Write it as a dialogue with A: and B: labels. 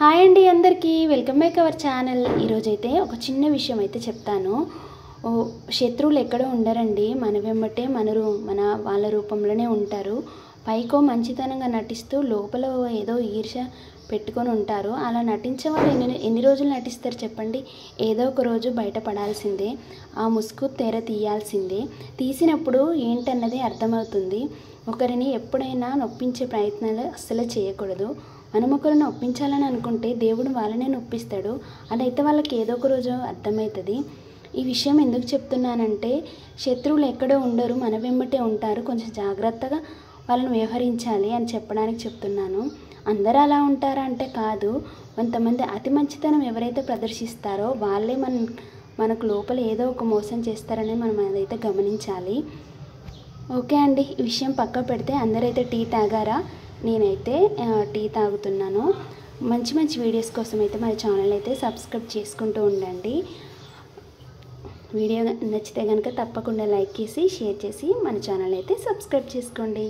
A: Hi అండి అందరికీ welcome back our channel. ఈరోజైతే ఒక చిన్న విషయం అయితే చెప్తాను. శత్రువులు ఎక్కడో ఉండరండి, మన వెంబటే మన వాళ్ళ రూపంలోనే ఉంటారు. పైకో మంచితనంగా నటిస్తూ లోపల ఏదో ఈర్ష్య పెట్టుకొని ఉంటారు. అలా నటించే వాళ్ళు ఎన్ని రోజులు నటిస్తారు చెప్పండి? ఏదో ఒక రోజు బయటపడాల్సిందే, ఆ ముసుగు తెర తీయాల్సిందే. తీసినప్పుడు ఏంటన్నది అర్థమవుతుంది. ఒకరిని ఎప్పుడైనా నొప్పించే ప్రయత్నాలు అస్సలు చేయకూడదు. మనం ఒకరిని ఒప్పించాలని అనుకుంటే దేవుడు వాళ్ళనే నొప్పిస్తాడు. అలా అయితే వాళ్ళకి ఏదో ఒక రోజు అర్థమవుతుంది. ఈ విషయం ఎందుకు చెప్తున్నానంటే, శత్రువులు ఎక్కడో ఉండరు, మన వెంబటే ఉంటారు. కొంచెం జాగ్రత్తగా వాళ్ళని వ్యవహరించాలి అని చెప్పడానికి చెప్తున్నాను. అందరూ అలా ఉంటారా అంటే కాదు. కొంతమంది అతి మంచితనం ఎవరైతే ప్రదర్శిస్తారో వాళ్ళే మనకు లోపల ఏదో ఒక మోసం చేస్తారని మనం అదైతే గమనించాలి. ఓకే అండి, ఈ విషయం పక్క పెడితే అందరైతే టీ తాగారా? నేనైతే టీ తాగుతున్నాను. మంచి మంచి వీడియోస్ కోసం అయితే మన ఛానల్ అయితే సబ్స్క్రైబ్ చేసుకుంటూ ఉండండి. వీడియో నచ్చితే కనుక తప్పకుండా లైక్ చేసి షేర్ చేసి మన ఛానల్ అయితే సబ్స్క్రైబ్ చేసుకోండి.